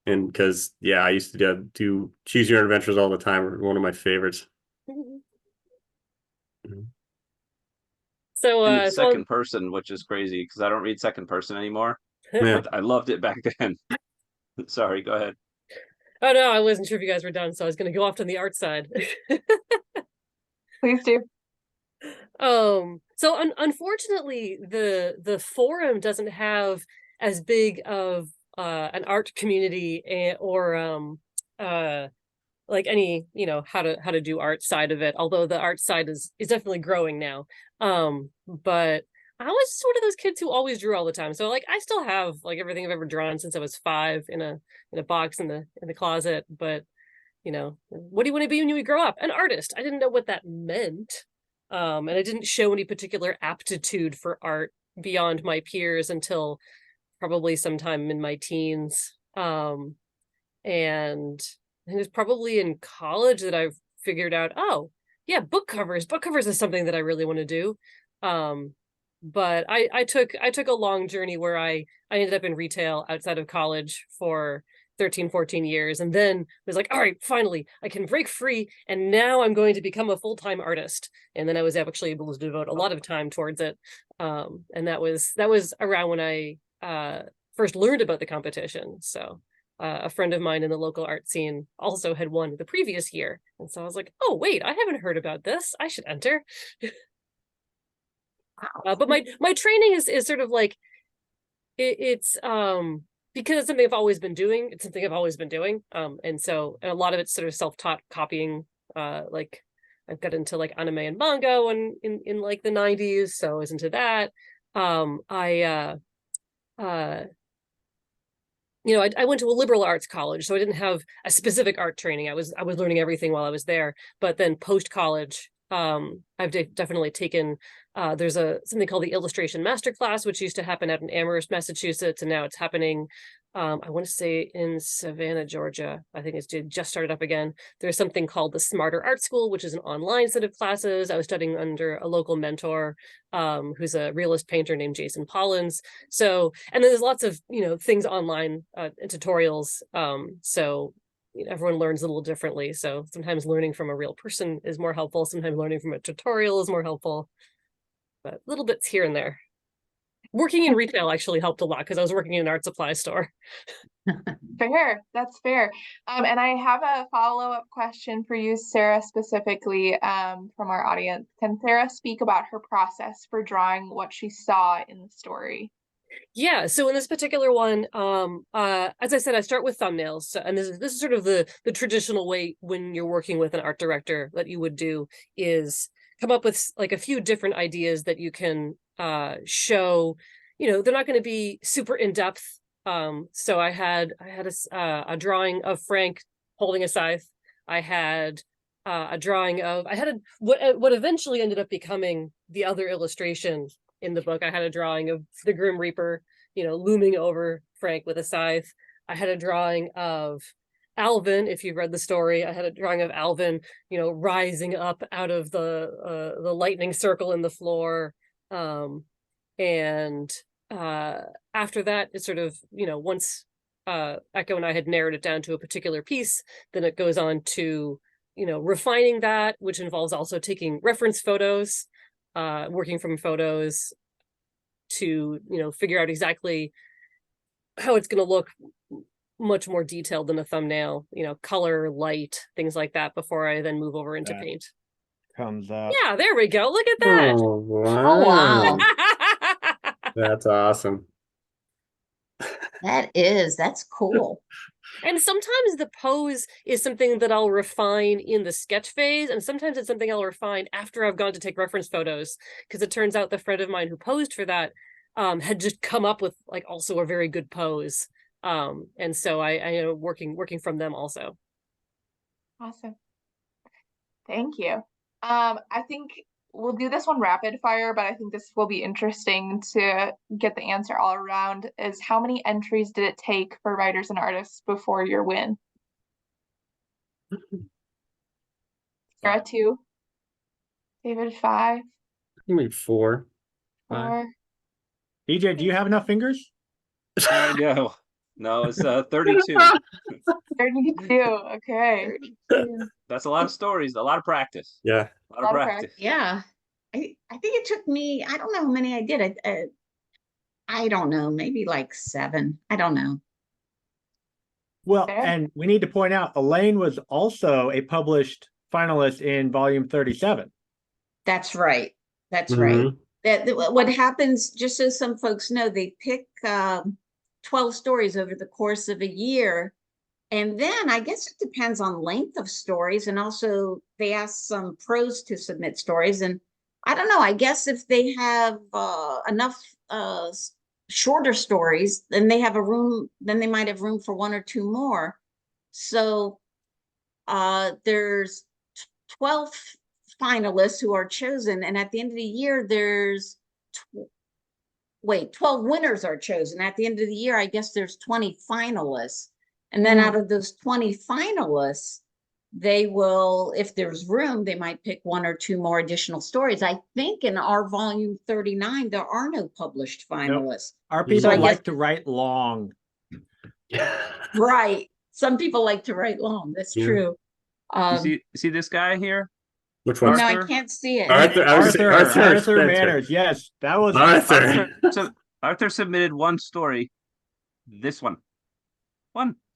Speaker 5: And because, yeah, I used to do choose your own adventures all the time. One of my favorites.
Speaker 4: So,
Speaker 6: and it's second person, which is crazy because I don't read second person anymore.
Speaker 5: Yeah.
Speaker 6: But I loved it back then. Sorry, go ahead.
Speaker 4: Oh no, I wasn't sure if you guys were done, so I was going to go off to the art side.
Speaker 1: Please do.
Speaker 4: So unfortunately, the forum doesn't have as big of an art community or like any, you know, how to do art side of it, although the art side is definitely growing now. But I was sort of those kids who always drew all the time. So like I still have like everything I've ever drawn since I was 5 in a box in the closet. But you know, what do you want to be when you grow up? An artist. I didn't know what that meant. And I didn't show any particular aptitude for art beyond my peers until probably sometime in my teens. And I think it was probably in college that I figured out, oh, yeah, book covers. Book covers is something that I really want to do. But I took a long journey where I ended up in retail outside of college for 13, 14 years, and then was like, all right, finally, I can break free, and now I'm going to become a full-time artist. And then I was actually able to devote a lot of time towards it. And that was around when I first learned about the competition. So a friend of mine in the local art scene also had won the previous year. And so I was like, oh, wait, I haven't heard about this. I should enter. But my training is sort of like, it's because it's something I've always been doing. It's something I've always been doing. And a lot of it's sort of self-taught copying. Like I've got into like anime and manga in like the 90s. So I was into that. You know, I went to a liberal arts college, so I didn't have a specific art training. I was learning everything while I was there. But then post college, I've definitely taken. There's something called the Illustration Masterclass, which used to happen out in Amherst, Massachusetts, and now it's happening. I want to say in Savannah, Georgia. I think it's just started up again. There's something called the Smarter Art School, which is an online set of classes. I was studying under a local mentor, who's a realist painter named Jason Pollins. So, and then there's lots of, you know, things online, tutorials. So everyone learns a little differently. So sometimes learning from a real person is more helpful. Sometimes learning from a tutorial is more helpful. But little bits here and there. Working in retail actually helped a lot because I was working in an art supply store.
Speaker 1: Fair, that's fair. And I have a follow-up question for you, Sarah, specifically from our audience. Can Sarah speak about her process for drawing what she saw in the story?
Speaker 4: Yeah, so in this particular one, as I said, I start with thumbnails, and this is sort of the traditional way when you're working with an art director that you would do is come up with like a few different ideas that you can show. You know, they're not going to be super in depth. So I had a drawing of Frank holding a scythe. I had a drawing of what eventually ended up becoming the other illustration in the book. I had a drawing of the Grim Reaper, you know, looming over Frank with a scythe. I had a drawing of Alvin, if you've read the story. I had a drawing of Alvin, you know, rising up out of the lightning circle in the floor. And after that, it's sort of, you know, once Echo and I had narrowed it down to a particular piece, then it goes on to, you know, refining that, which involves also taking reference photos, working from photos to, you know, figure out exactly how it's going to look much more detailed than a thumbnail, you know, color, light, things like that, before I then move over into paint.
Speaker 3: Comes up.
Speaker 4: Yeah, there we go. Look at that.
Speaker 5: Oh,
Speaker 2: Oh, wow.
Speaker 5: That's awesome.
Speaker 2: That's cool.
Speaker 4: And sometimes the pose is something that I'll refine in the sketch phase, and sometimes it's something I'll refine after I've gone to take reference photos, because it turns out the friend of mine who posed for that had just come up with like also a very good pose. And so I am working from them also.
Speaker 1: Awesome. Thank you. I think we'll do this one rapid fire, but I think this will be interesting to get the answer all around. Is how many entries did it take for writers and artists before your win? Sarah, 2. David, 5.
Speaker 5: Maybe 4.
Speaker 1: 4.
Speaker 3: DJ, do you have enough fingers?
Speaker 6: No, it's 32.
Speaker 1: 32. Okay. 32.
Speaker 6: That's a lot of stories, a lot of practice.
Speaker 5: Yeah.
Speaker 6: A lot of practice.
Speaker 2: Yeah. I think it took me, I don't know how many I did. I don't know, maybe like 7. I don't know.
Speaker 3: Well,
Speaker 1: Fair.
Speaker 3: and we need to point out, Elaine was also a published finalist in volume 37.
Speaker 2: That's right. That's
Speaker 5: Mhm.
Speaker 2: right. What happens, just so some folks know, they pick 12 stories over the course of a year. And then I guess it depends on length of stories. And also they ask some pros to submit stories. And I don't know, I guess if they have enough shorter stories, then they have then they might have room for 1 or 2 more. So there's 12 finalists who are chosen. And at the end of the year, there's 12 winners are chosen. At the end of the year, I guess there's 20 finalists. And then out of those 20 finalists, they will, if there's room, they might pick 1 or 2 more additional stories. I think in our volume 39, there are no published finalists.
Speaker 3: Our people
Speaker 2: So I
Speaker 3: like
Speaker 2: guess-
Speaker 3: to write long.
Speaker 2: Right. Some people like to write long. That's
Speaker 5: Yeah.
Speaker 2: true.
Speaker 6: You see this guy here?
Speaker 5: Which one?
Speaker 2: No, I
Speaker 6: Arthur?
Speaker 2: can't see it.
Speaker 3: Arthur
Speaker 5: Spencer.
Speaker 3: Manners. Yes, that was
Speaker 5: Arthur.
Speaker 6: Arthur submitted 1 story. This one.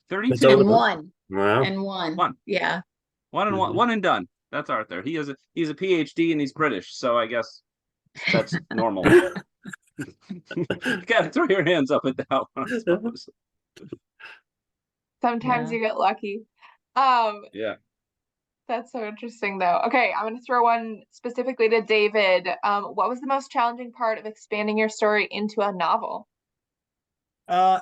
Speaker 6: 32.
Speaker 2: And 1.
Speaker 5: Wow.
Speaker 2: And 1.
Speaker 6: 1.
Speaker 2: Yeah.
Speaker 6: 1 and 1.
Speaker 5: Mhm.
Speaker 6: 1 and done. That's Arthur. He's a PhD and he's British, so I guess that's normal. You gotta throw your hands up at that one, I suppose.
Speaker 1: Sometimes
Speaker 2: Yeah.
Speaker 1: you get lucky.
Speaker 6: Yeah.
Speaker 1: That's so interesting though. Okay, I'm gonna throw one specifically to David. What was the most challenging part of expanding your story into a novel?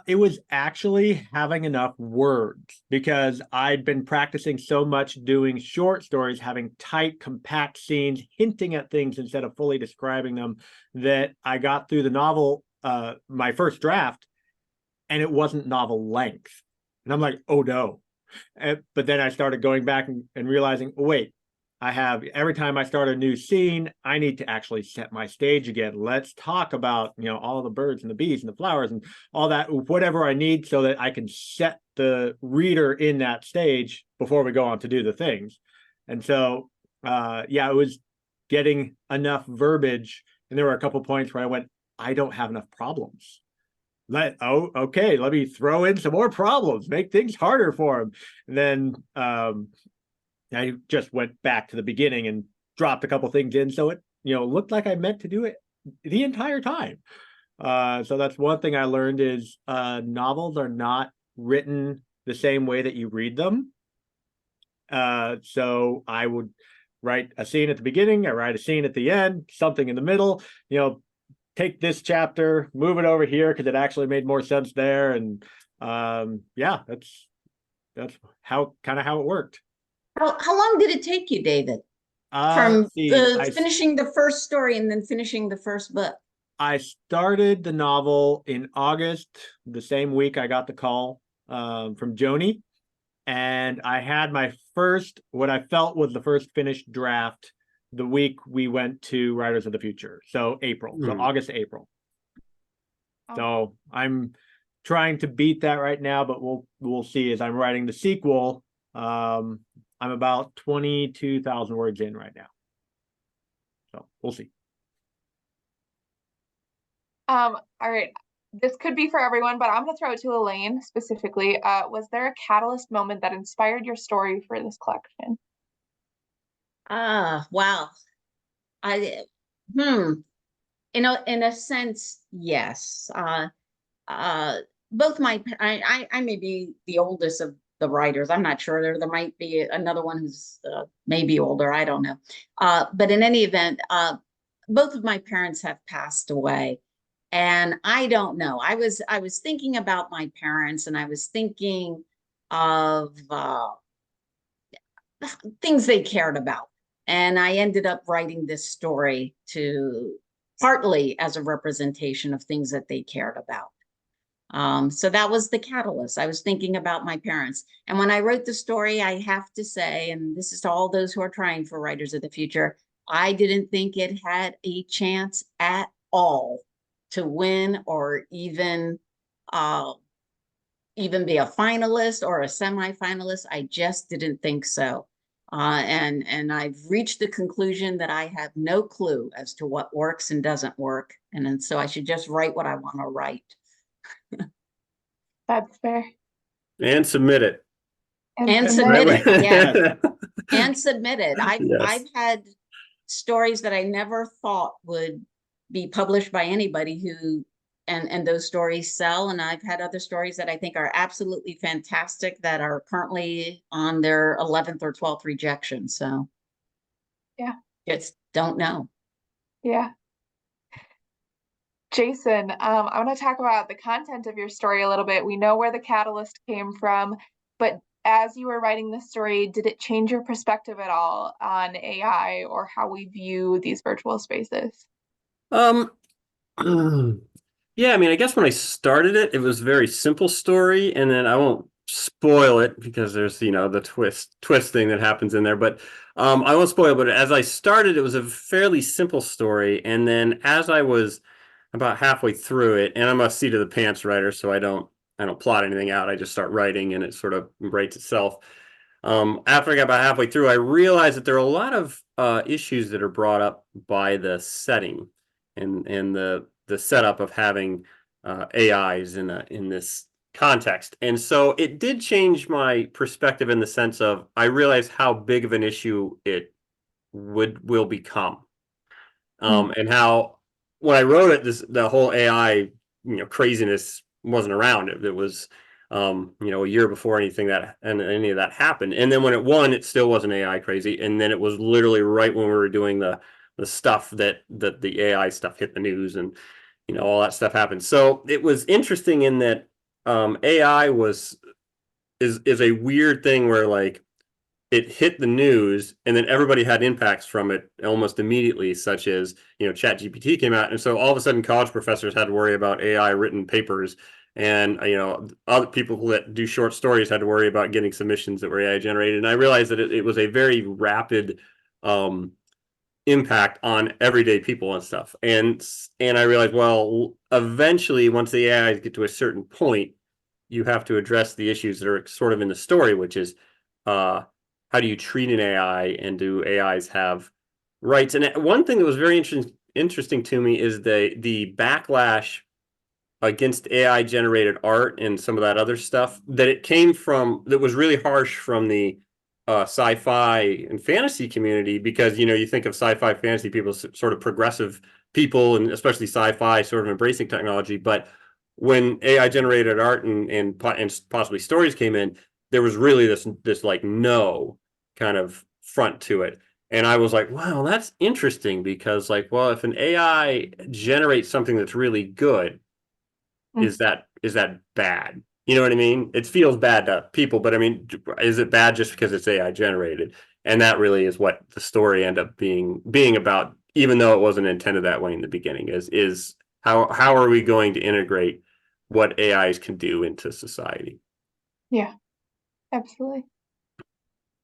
Speaker 3: It was actually having enough words, because I'd been practicing so much doing short stories, having tight, compact scenes, hinting at things instead of fully describing them, that I got through the novel, my first draft, and it wasn't novel length. And I'm like, oh no. But then I started going back and realizing, oh, wait, every time I start a new scene, I need to actually set my stage again. Let's talk about, all the birds and the bees and the flowers and all that, whatever I need, so that I can set the reader in that stage before we go on to do the things. And so, it was getting enough verbiage. And there were a couple points where I went, I don't have enough problems. Okay, let me throw in some more problems, make things harder for him. And then I just went back to the beginning and dropped a couple things in, so it looked like I meant to do it the entire time. So that's one thing I learned is novels are not written the same way that you read them. So I would write a scene at the beginning, I write a scene at the end, something in the middle, take this chapter, move it over here because it actually made more sense there. And that's how it worked.
Speaker 2: How long did it take you, David? From finishing the first story and then finishing the first book?
Speaker 3: I started the novel in August, the same week I got the call from Jody. And I had my first, what I felt was the first finished draft the week we went to Writers of the Future. So April, so August to April. So I'm trying to beat that right now, but we'll see. As I'm writing the sequel, I'm about 22,000 words in right now. So we'll see.
Speaker 1: All right. This could be for everyone, but I'm going to throw it to Elaine specifically. Was there a catalyst moment that inspired your story for this collection?
Speaker 2: Wow. In a sense, yes. both I may be the oldest of the writers. I'm not sure. There might be another one who's maybe older. I don't know. But in any event, both of my parents have passed away. And I don't know. I was thinking about my parents, and I was thinking of things they cared about. And I ended up writing this story to partly as a representation of things that they cared about. So that was the catalyst. I was thinking about my parents. And when I wrote the story, I have to say, and this is to all those who are trying for Writers of the Future, I didn't think it had a chance at all to win or even be a finalist or a semi-finalist. I just didn't think so. And I've reached the conclusion that I have no clue as to what works and doesn't work. And so I should just write what I want to write.
Speaker 1: That's fair.
Speaker 5: And submit it.
Speaker 2: And submit it, yeah.
Speaker 5: Yeah.
Speaker 2: And submit it.
Speaker 5: Yes.
Speaker 2: I've had stories that I never thought would be published by anybody who, and those stories sell. And I've had other stories that I think are absolutely fantastic that are currently on their 11th or 12th rejection. So
Speaker 1: yeah,
Speaker 2: just don't know.
Speaker 1: Yeah. Jason, I want to talk about the content of your story a little bit. We know where the catalyst came from, but as you were writing this story, did it change your perspective at all on AI or how we view these virtual spaces?
Speaker 5: Yeah, I mean, I guess when I started it, it was a very simple story, and then I won't spoil it because there's, the twist thing that happens in there, but I won't spoil it. But as I started, it was a fairly simple story, and then as I was about halfway through it, and I'm a seat of the pants writer, so I don't plot anything out. I just start writing, and it sort of writes itself. After I got about halfway through, I realized that there are a lot of issues that are brought up by the setting and the setup of having AIs in this context. And so it did change my perspective in the sense of I realized how big of an issue it will become. And how when I wrote it, the whole AI craziness wasn't around. It was a year before any of that happened. And then when it won, it still wasn't AI crazy. And then it was literally right when we were doing the stuff that the AI stuff hit the news, and all that stuff happened. So it was interesting in that AI is a weird thing where like it hit the news and then everybody had impacts from it almost immediately, such as ChatGPT came out, and so all of a sudden college professors had to worry about AI written papers, and other people that do short stories had to worry about getting submissions that were AI generated. And I realized that it was a very rapid impact on everyday people and stuff. And I realized, well, eventually, once the AIs get to a certain point, you have to address the issues that are sort of in the story, which is how do you treat an AI, and do AIs have rights? And one thing that was very interesting to me is the backlash against AI generated art and some of that other stuff that it came from, that was really harsh from the sci-fi and fantasy community, because you think of sci-fi fantasy people as sort of progressive people, and especially sci-fi sort of embracing technology. But when AI generated art and possibly stories came in, there was really this like no kind of front to it. And I was like, wow, that's interesting, because like, well, if an AI generates something that's really good, is that bad? You know what I mean? It feels bad to people, but I mean, is it bad just because it's AI generated? And that really is what the story ended up being about, even though it wasn't intended that way in the beginning, is how are we going to integrate what AIs can do into society?
Speaker 1: Yeah, absolutely.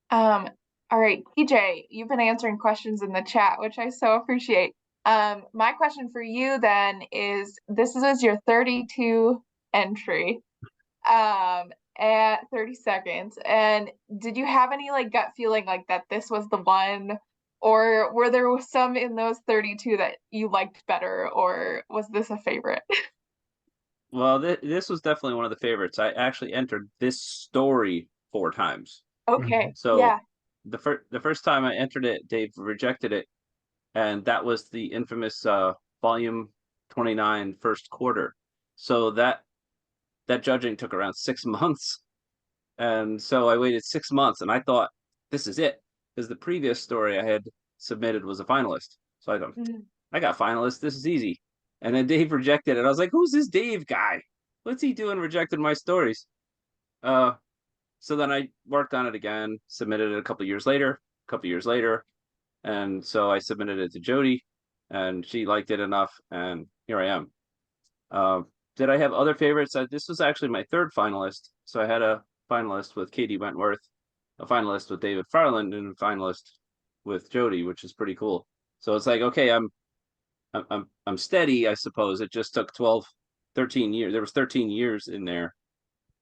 Speaker 1: All right, PJ, you've been answering questions in the chat, which I so appreciate. My question for you then is, this is your 32 entry. At 30 seconds, and did you have any like gut feeling like that this was the one, or were there some in those 32 that you liked better, or was this a favorite?
Speaker 6: Well, this was definitely one of the favorites. I actually entered this story 4 times.
Speaker 1: Okay.
Speaker 6: So
Speaker 1: yeah.
Speaker 6: the first time I entered it, Dave rejected it, and that was the infamous volume 29 first quarter. So that that judging took around 6 months. And so I waited 6 months, and I thought, this is it. Because the previous story I had submitted was a finalist. So I thought, I got finalist. This is easy. And then Dave rejected it. I was like, who's this Dave guy? What's he doing rejecting my stories? So then I worked on it again, submitted it a couple years later. And so I submitted it to Jody, and she liked it enough, and here I am. Did I have other favorites? This was actually my third finalist. So I had a finalist with Katie Wentworth, a finalist with David Farland, and a finalist with Jody, which is pretty cool. So it's like, okay, I'm steady, I suppose. It just took 13 years. There was 13 years in there.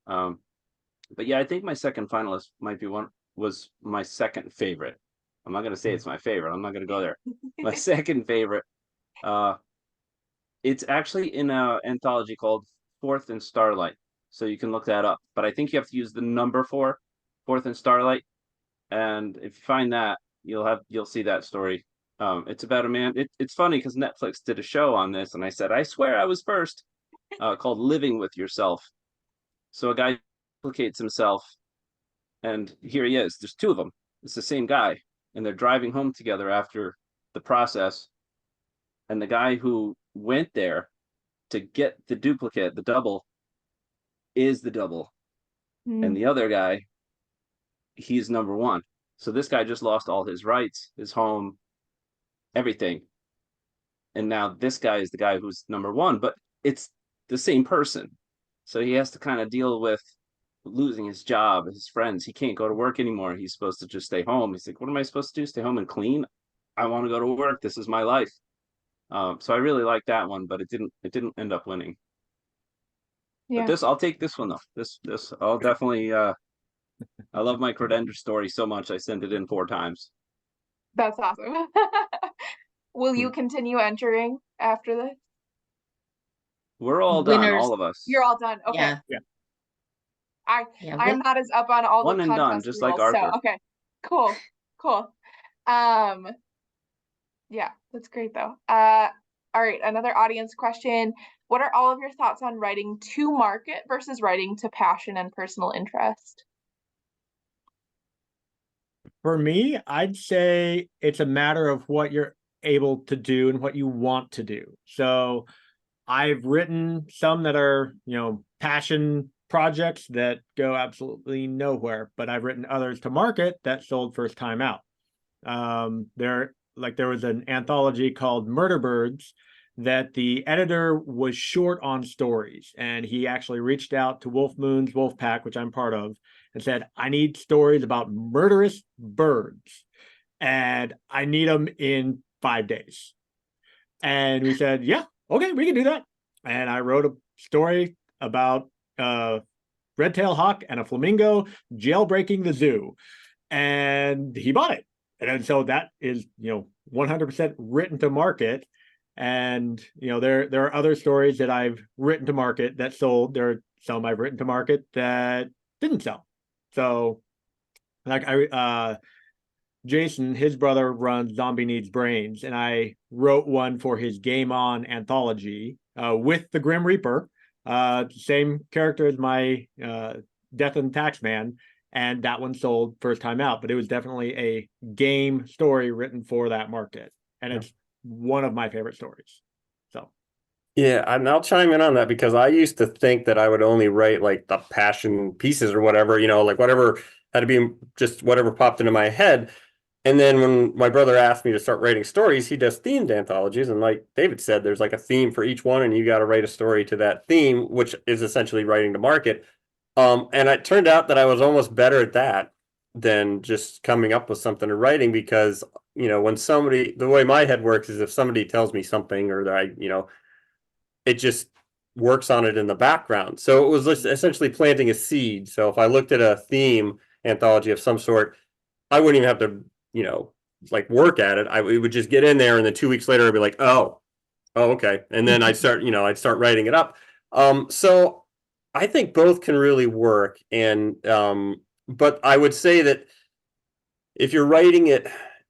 Speaker 6: But yeah, I think my second finalist was my second favorite. I'm not going to say it's my favorite. I'm not going to go there. My second favorite. It's actually in an anthology called Fourth and Starlight. So you can look that up. But I think you have to use the number 4, Fourth and Starlight. And if you find that, you'll see that story. It's about a man. It's funny because Netflix did a show on this, and I said, I swear I was first, called Living with Yourself. So a guy duplicates himself, and here he is. There's 2 of them. It's the same guy, and they're driving home together after the process. And the guy who went there to get the duplicate, the double, is the double. And the other guy, he's number 1. So this guy just lost all his rights, his home, everything. And now this guy is the guy who's number 1, but it's the same person. So he has to kind of deal with losing his job, his friends. He can't go to work anymore. He's supposed to just stay home. He's like, what am I supposed to do? Stay home and clean? I want to go to work. This is my life. So I really like that one, but it didn't end up winning.
Speaker 1: Yeah.
Speaker 6: But I'll take this one though. This I'll definitely I love my Credender story so much I sent it in 4 times.
Speaker 1: That's awesome. Will you continue entering after this?
Speaker 6: We're all done,
Speaker 2: Winners.
Speaker 6: all of us.
Speaker 1: You're all done. Okay.
Speaker 2: Yeah.
Speaker 1: I'm
Speaker 2: Yeah,
Speaker 1: not as up on all
Speaker 6: One
Speaker 1: the
Speaker 6: and done,
Speaker 1: contest
Speaker 6: just like
Speaker 1: rules,
Speaker 6: Arthur.
Speaker 1: so okay. Cool. Yeah, that's great though. All right, another audience question. What are all of your thoughts on writing to market versus writing to passion and personal interest?
Speaker 3: For me, I'd say it's a matter of what you're able to do and what you want to do. So I've written some that are, passion projects that go absolutely nowhere, but I've written others to market that sold first time out. There was an anthology called Murder Birds that the editor was short on stories, and he actually reached out to Wolf Moon's Wolf Pack, which I'm part of, and said, I need stories about murderous birds, and I need them in 5 days. And we said, yeah, okay, we can do that. And I wrote a story about red-tailed hawk and a flamingo jailbreaking the zoo, and he bought it. And so that is, 100% written to market. And, there are other stories that I've written to market that sold. There are some I've written to market that didn't sell. So like Jason, his brother, runs Zombie Needs Brains, and I wrote one for his Game On anthology with the Grim Reaper, same character as my Death and Taxman, and that one sold first time out, but it was definitely a game story written for that market, and it's one of my favorite stories. So
Speaker 5: yeah, and I'll chime in on that because I used to think that I would only write like the passion pieces or whatever, like whatever had to be just whatever popped into my head. And then when my brother asked me to start writing stories, he does themed anthologies. And like David said, there's like a theme for each one, and you got to write a story to that theme, which is essentially writing to market. And it turned out that I was almost better at that than just coming up with something and writing, because, when the way my head works is if somebody tells me something or that it just works on it in the background. So it was just essentially planting a seed. So if I looked at a theme anthology of some sort, I wouldn't even have to, like work at it. It would just get in there, and then 2 weeks later I'd be like, oh, okay. And then I'd start writing it up. So I think both can really work. And, but I would say that if you're writing it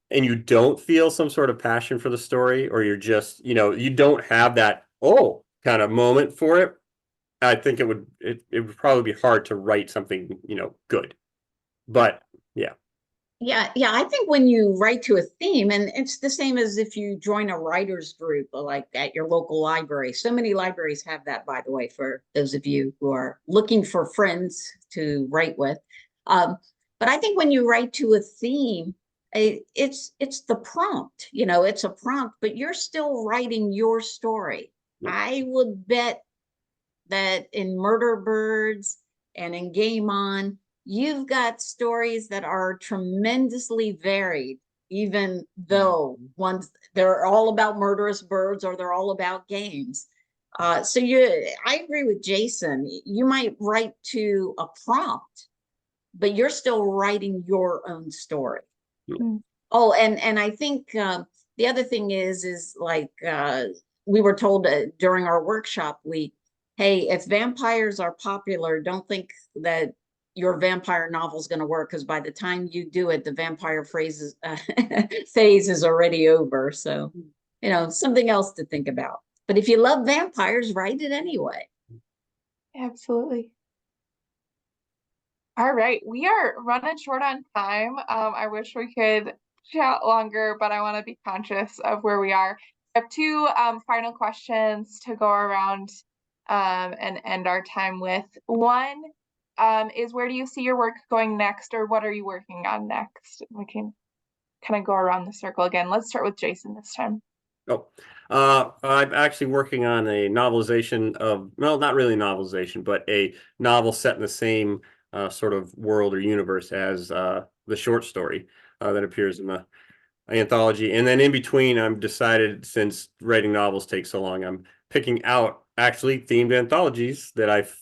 Speaker 5: and you don't feel some sort of passion for the story, or you're just, you don't have that, kind of moment for it, I think it would probably be hard to write something, good. But yeah.
Speaker 2: Yeah, I think when you write to a theme, and it's the same as if you join a writers group like at your local library. So many libraries have that, by the way, for those of you who are looking for friends to write with. But I think when you write to a theme, it's the prompt, it's a prompt, but you're still writing your story.
Speaker 5: Yep.
Speaker 2: I would bet that in Murder Birds and in Game On, you've got stories that are tremendously varied, even though they're all about murderous birds or they're all about games. I agree with Jason. You might write to a prompt, but you're still writing your own story.
Speaker 5: Mm-hmm.
Speaker 2: Oh, and I think the other thing is like we were told during our workshop week, hey, if vampires are popular, don't think that your vampire novel is going to work, because by the time you do it, the vampire phase is already over. So, something else to think about. But if you love vampires, write it anyway.
Speaker 1: Absolutely. All right, we are running short on time. I wish we could chat longer, but I want to be conscious of where we are. I have two final questions to go around and end our time with. One is, where do you see your work going next, or what are you working on next? We can kind of go around the circle again. Let's start with Jason this time.
Speaker 5: I'm actually working on a novelization of, well, not really a novelization, but a novel set in the same sort of world or universe as the short story that appears in the anthology. And then in between, I'm decided, since writing novels takes so long, I'm picking out actually themed anthologies that I've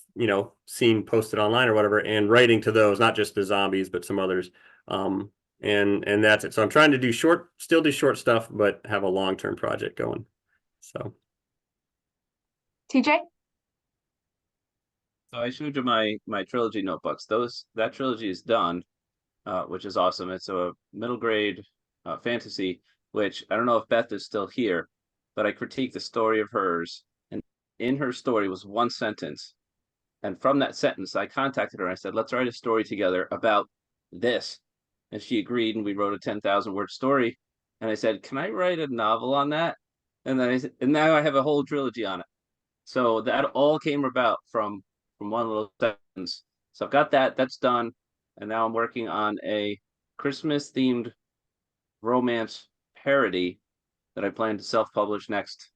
Speaker 5: seen posted online or whatever, and writing to those, not just the zombies but some others. And that's it. So I'm trying to still do short stuff, but have a long-term project going. So
Speaker 1: TJ?
Speaker 6: So I showed you my trilogy notebooks. That trilogy is done, which is awesome. It's a middle grade fantasy, which I don't know if Beth is still here, but I critiqued the story of hers, and in her story was one sentence. And from that sentence, I contacted her and I said, let's write a story together about this. And she agreed, and we wrote a 10,000 word story. And I said, can I write a novel on that? And then and now I have a whole trilogy on it. So that all came about from one little sentence. So I've got that's done. And now I'm working on a Christmas themed romance parody that I plan to self-publish next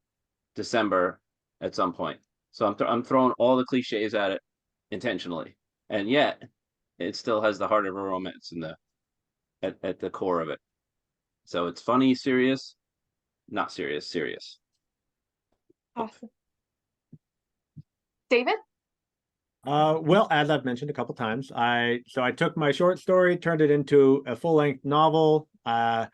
Speaker 6: December at some point. So I'm throwing all the cliches at it intentionally, and yet it still has the heart of a romance in at the core of it. So it's funny, serious, not serious, serious.
Speaker 1: Awesome. David?
Speaker 3: Well, as I've mentioned a couple times, I took my short story, turned it into a full-length novel, and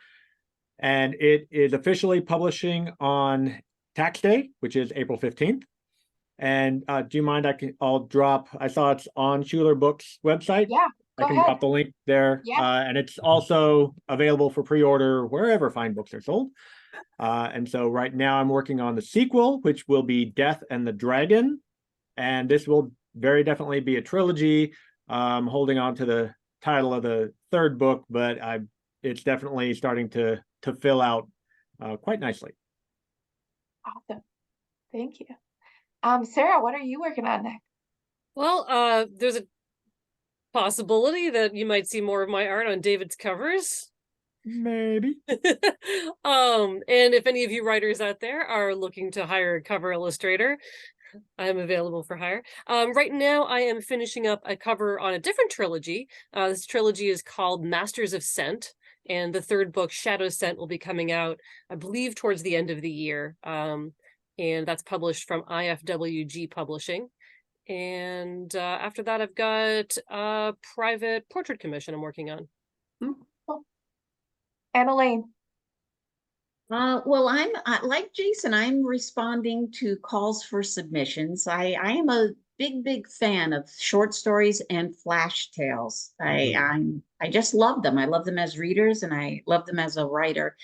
Speaker 3: it is officially publishing on Tax Day, which is April 15th. And do you mind? I'll drop. I saw it's on Schuler Books website.
Speaker 1: Yeah,
Speaker 3: I can drop the link there.
Speaker 1: Yeah.
Speaker 3: And it's also available for pre-order wherever fine books are sold. And so right now I'm working on the sequel, which will be Death and the Dragon. And this will very definitely be a trilogy. I'm holding on to the title of the third book, but it's definitely starting to fill out quite nicely.
Speaker 1: Awesome. Thank you. Sarah, what are you working on next?
Speaker 4: Well, there's a possibility that you might see more of my art on David's covers.
Speaker 3: Maybe.
Speaker 4: And if any of you writers out there are looking to hire a cover illustrator, I am available for hire. Right now, I am finishing up a cover on a different trilogy. This trilogy is called Masters of Scent, and the third book, Shadow Scent, will be coming out, I believe, towards the end of the year. And that's published from IFWG Publishing. And after that, I've got a private portrait commission I'm working on.
Speaker 1: Cool. And Elaine?
Speaker 2: Well, I'm like Jason, I'm responding to calls for submissions. I am a big fan of short stories and flash tales. I just love them. I love them as readers, and I love them as a writer.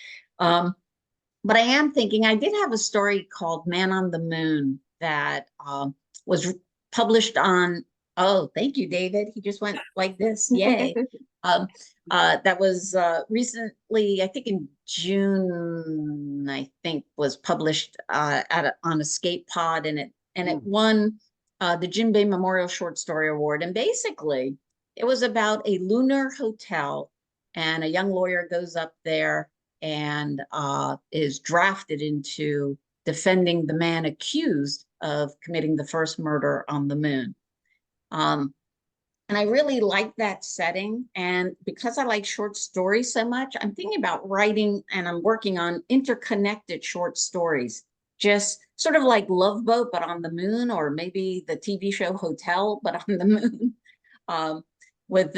Speaker 2: But I am thinking, I did have a story called Man on the Moon that was published on, oh, thank you, David. He just went like this. Yay. That was recently, I think in June, I think was published on Escape Pod, and it won the Jim Bay Memorial Short Story Award. And basically, it was about a lunar hotel, and a young lawyer goes up there and is drafted into defending the man accused of committing the first murder on the moon. And I really like that setting. And because I like short stories so much, I'm thinking about writing, and I'm working on interconnected short stories, just sort of like Love Boat, but on the moon, or maybe the TV show Hotel, but on the moon, with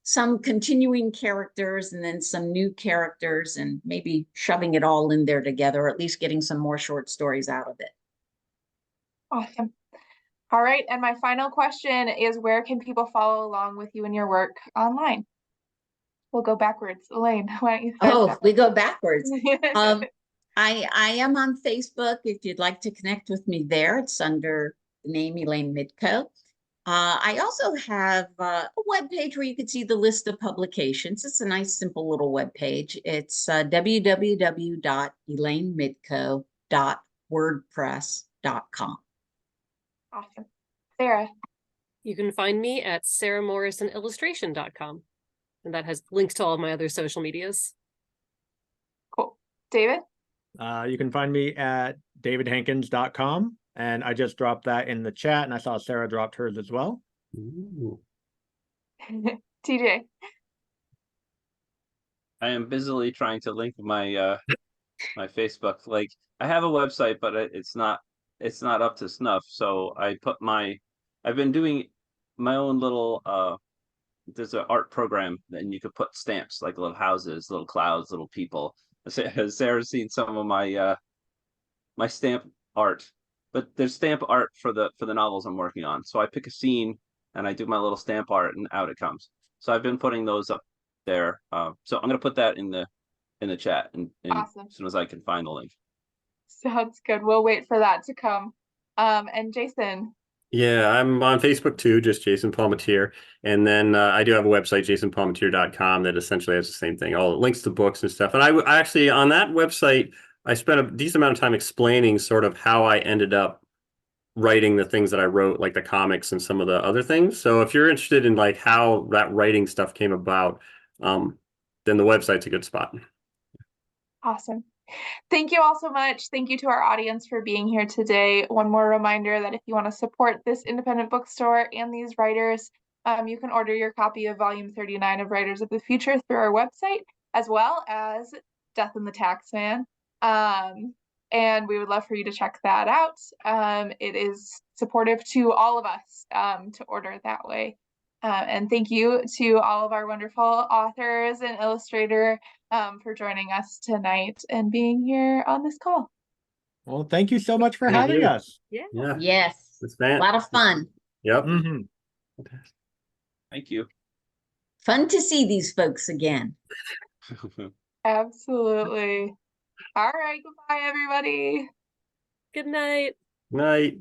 Speaker 2: some continuing characters and then some new characters, and maybe shoving it all in there together, or at least getting some more short stories out of it.
Speaker 1: Awesome. All right, and my final question is, where can people follow along with you and your work online? We'll go backwards. Elaine, why don't you start?
Speaker 2: Oh, we go backwards. I am on Facebook. If you'd like to connect with me there, it's under the name Elaine Midco. I also have a webpage where you can see the list of publications. It's a nice, simple little webpage. It's www.elainemidco.wordpress.com.
Speaker 1: Awesome. Sarah.
Speaker 4: You can find me at sarahmorrisonillustration.com. And that has links to all of my other social medias.
Speaker 1: Cool. David?
Speaker 3: You can find me at davidhankins.com. And I just dropped that in the chat, and I saw Sarah dropped hers as well.
Speaker 1: TJ?
Speaker 6: I am busily trying to link my my Facebook. Like, I have a website, but it's not up to snuff. So I've been doing my own little there's an art program, and you could put stamps, like little houses, little clouds, little people. Has Sarah seen some of my my stamp art? But there's stamp art for the novels I'm working on. So I pick a scene and I do my little stamp art, and out it comes. So I've been putting those up there. So I'm gonna put that in the chat, and
Speaker 1: Awesome.
Speaker 6: as soon as I can find the link.
Speaker 1: Sounds good. We'll wait for that to come. And Jason?
Speaker 5: Yeah, I'm on Facebook too, just Jason Palmatier. And then I do have a website, jasonpalmatier.com, that essentially has the same thing, all the links to books and stuff. And I actually, on that website, I spent a decent amount of time explaining sort of how I ended up writing the things that I wrote, like the comics and some of the other things. So if you're interested in like how that writing stuff came about, then the website's a good spot.
Speaker 1: Awesome. Thank you all so much. Thank you to our audience for being here today. One more reminder that if you want to support this independent bookstore and these writers, you can order your copy of volume 39 of Writers of the Future through our website, as well as Death and the Taxman. And we would love for you to check that out. It is supportive to all of us to order it that way. And thank you to all of our wonderful authors and illustrator for joining us tonight and being here on this call.
Speaker 3: Well, thank you so much for
Speaker 5: Thank
Speaker 3: having
Speaker 5: you.
Speaker 3: us.
Speaker 5: Yeah.
Speaker 2: Yes.
Speaker 5: It's
Speaker 2: A lot of fun.
Speaker 5: Yep.
Speaker 6: Thank you.
Speaker 2: Fun to see these folks again.
Speaker 1: Absolutely. All right. Goodbye, everybody.
Speaker 4: Good night.
Speaker 5: Night.